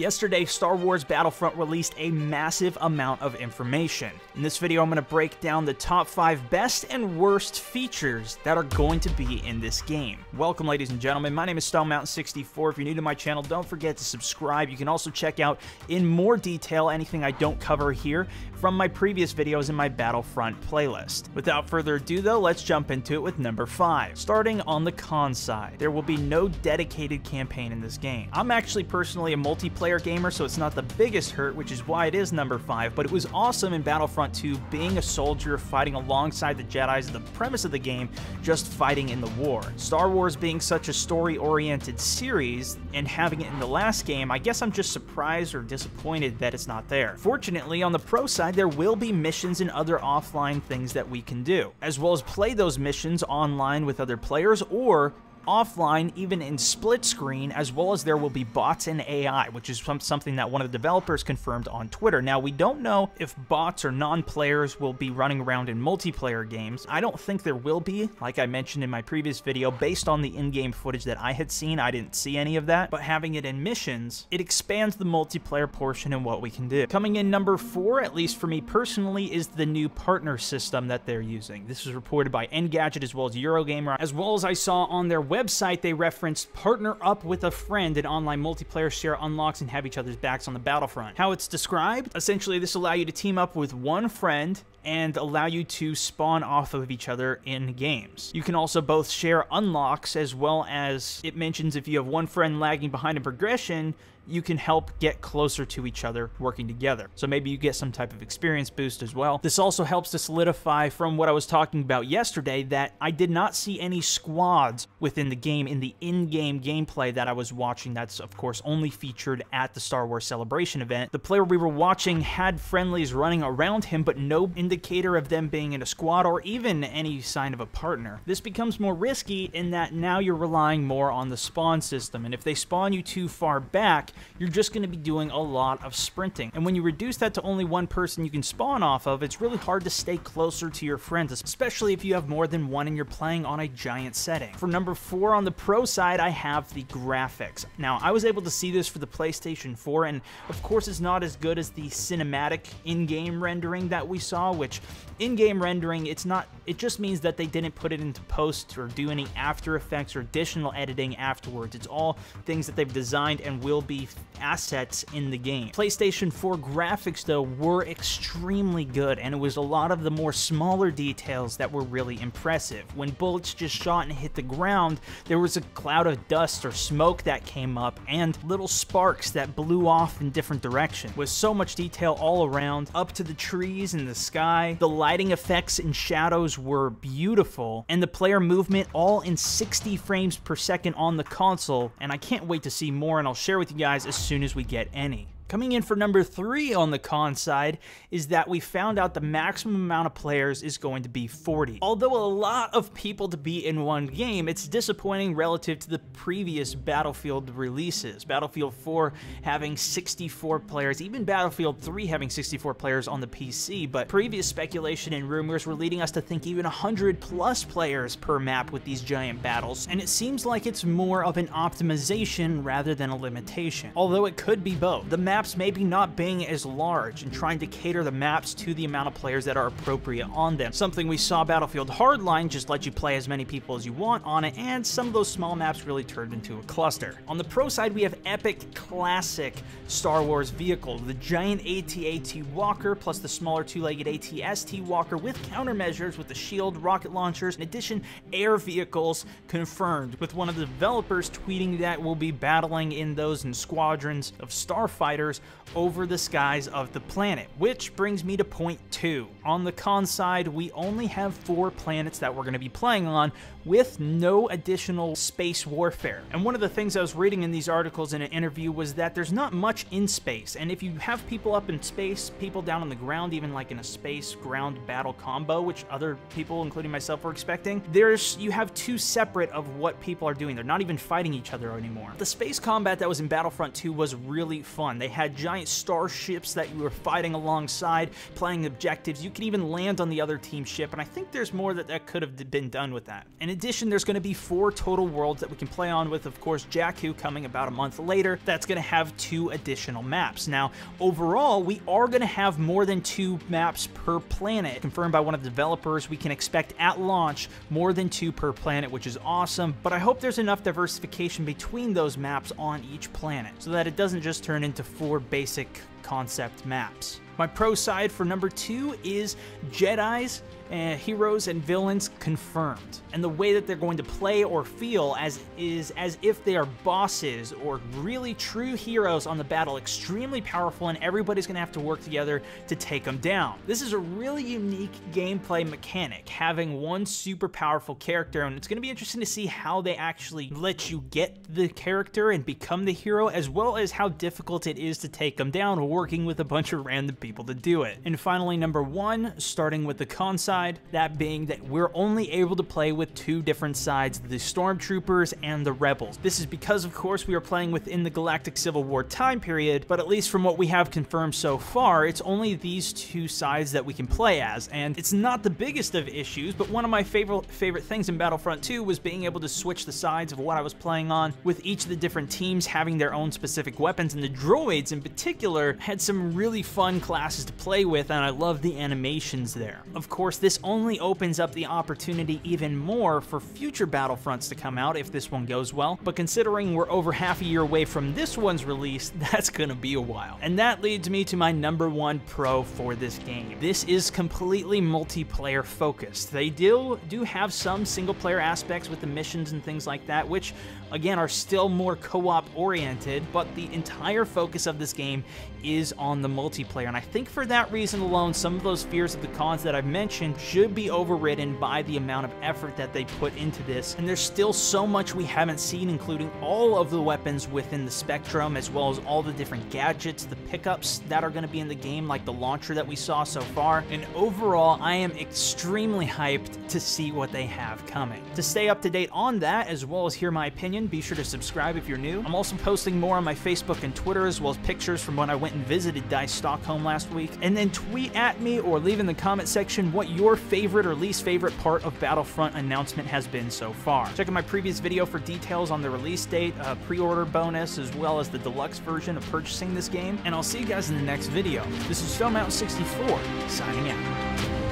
Yesterday, Star Wars Battlefront released a massive amount of information. In this video, I'm going to break down the top 5 best and worst features that are going to be in this game. Welcome, ladies and gentlemen. My name is StoneMountain64. If you're new to my channel, don't forget to subscribe. You can also check out in more detail anything I don't cover here from my previous videos in my Battlefront playlist. Without further ado, though, let's jump into it with number 5. Starting on the con side, there will be no dedicated campaign in this game. I'm actually personally a multiplayer gamer, so it's not the biggest hurt, which is why it is number 5, but it was awesome in Battlefront 2 being a soldier fighting alongside the Jedis, the premise of the game, just fighting in the war. Star Wars being such a story-oriented series and having it in the last game, I guess I'm just surprised or disappointed that it's not there. Fortunately, on the pro side, there will be missions and other offline things that we can do, as well as play those missions online with other players or offline, even in split screen, as well as there will be bots and AI, which is something that one of the developers confirmed on Twitter. Now, we don't know if bots or non-players will be running around in multiplayer games. I don't think there will be, like I mentioned in my previous video. Based on the in-game footage that I had seen, I didn't see any of that, but having it in missions, it expands the multiplayer portion and what we can do. Coming in number 4, at least for me personally, is the new partner system that they're using. This was reported by Engadget as well as Eurogamer, as well as I saw on their website they referenced partner up with a friend in online multiplayer, share unlocks, and have each other's backs on the battlefront. How it's described? Essentially, this will allow you to team up with one friend and allow you to spawn off of each other in games. You can also both share unlocks, as well as it mentions if you have one friend lagging behind in progression, you can help get closer to each other working together. So maybe you get some type of experience boost as well. This also helps to solidify from what I was talking about yesterday that I did not see any squads within the game in the in-game gameplay that I was watching. That's, of course, only featured at the Star Wars Celebration event. The player we were watching had friendlies running around him, but no indicator of them being in a squad or even any sign of a partner. This becomes more risky in that now you're relying more on the spawn system, and if they spawn you too far back, you're just going to be doing a lot of sprinting. And when you reduce that to only one person you can spawn off of, it's really hard to stay closer to your friends, especially if you have more than one and you're playing on a giant setting. For number 4 on the pro side, I have the graphics. Now, I was able to see this for the PlayStation 4, and of course it's not as good as the cinematic in-game rendering that we saw, which in-game rendering, it just means that they didn't put it into post or do any After Effects or additional editing afterwards. It's all things that they've designed and will be assets in the game. PlayStation 4 graphics, though, were extremely good, and it was a lot of the more smaller details that were really impressive. When bullets just shot and hit the ground, there was a cloud of dust or smoke that came up and little sparks that blew off in different directions. With so much detail all around, up to the trees and the sky. The lighting effects and shadows were beautiful, and the player movement all in 60 frames per second on the console, and I can't wait to see more, and I'll share with you guys as soon as we get any. Coming in for number 3 on the con side is that we found out the maximum amount of players is going to be 40. Although a lot of people to be in one game, it's disappointing relative to the previous Battlefield releases. Battlefield 4 having 64 players, even Battlefield 3 having 64 players on the PC, but previous speculation and rumors were leading us to think even 100 plus players per map with these giant battles, and it seems like it's more of an optimization rather than a limitation. Although it could be both. The maps maybe not being as large and trying to cater the maps to the amount of players that are appropriate on them. Something we saw Battlefield Hardline just let you play as many people as you want on it, and some of those small maps really turned into a cluster. On the pro side, we have epic classic Star Wars vehicles, the giant AT-AT Walker plus the smaller two-legged AT-ST Walker with countermeasures with the shield, rocket launchers. In addition, air vehicles confirmed, with one of the developers tweeting that we'll be battling in those in squadrons of starfighters over the skies of the planet, which brings me to point 2. On the con side, we only have 4 planets that we're going to be playing on with no additional space warfare. And one of the things I was reading in these articles in an interview was that there's not much in space, and if you have people up in space, people down on the ground, even like in a space ground battle combo, which other people, including myself, were expecting, you have 2 separate of what people are doing. They're not even fighting each other anymore. The space combat that was in Battlefront 2 was really fun. They had had giant starships that you were fighting alongside, playing objectives. You can even land on the other team's ship, and I think there's more that could have been done with that. In addition, there's going to be 4 total worlds that we can play on with, of course, Jakku coming about a month later. That's going to have 2 additional maps. Now, overall, we are going to have more than 2 maps per planet. Confirmed by one of the developers, we can expect at launch more than 2 per planet, which is awesome, but I hope there's enough diversification between those maps on each planet so that it doesn't just turn into 4 basic concept maps. My pro side for number 2 is Jedis, heroes and villains confirmed, and the way that they're going to play or feel is as if they are bosses or really true heroes on the battle, extremely powerful, and everybody's going to have to work together to take them down. This is a really unique gameplay mechanic, having one super powerful character, and it's going to be interesting to see how they actually let you get the character and become the hero, as well as how difficult it is to take them down working with a bunch of random people to do it. And finally, number 1, starting with the con side, that being that we're only able to play with 2 different sides, the Stormtroopers and the Rebels. This is because, of course, we are playing within the Galactic Civil War time period, but at least from what we have confirmed so far, it's only these 2 sides that we can play as, and it's not the biggest of issues, but one of my favorite things in Battlefront 2 was being able to switch the sides of what I was playing on, with each of the different teams having their own specific weapons, and the droids in particular had some really fun classes to play with, and I love the animations there. Of course, this only opens up the opportunity even more for future Battlefronts to come out if this one goes well, but considering we're over half a year away from this one's release, that's gonna be a while. And that leads me to my number 1 pro for this game. This is completely multiplayer focused. They do have some single player aspects with the missions and things like that, which again are still more co-op oriented, but the entire focus of this game is on the multiplayer, and I think for that reason alone, some of those fears of the cons that I've mentioned should be overridden by the amount of effort that they put into this. And there's still so much we haven't seen, including all of the weapons within the spectrum, as well as all the different gadgets, the pickups that are going to be in the game, like the launcher that we saw so far. And overall, I am extremely hyped to see what they have coming. To stay up to date on that, as well as hear my opinion, be sure to subscribe if you're new. I'm also posting more on my Facebook and Twitter, as well as pictures from when I went and visited DICE Stockholm last week. And then tweet at me or leave in the comment section what your favorite or least favorite part of Battlefront announcement has been so far. Check out my previous video for details on the release date, pre-order bonus, as well as the deluxe version of purchasing this game, and I'll see you guys in the next video. This is StoneMountain64, signing out.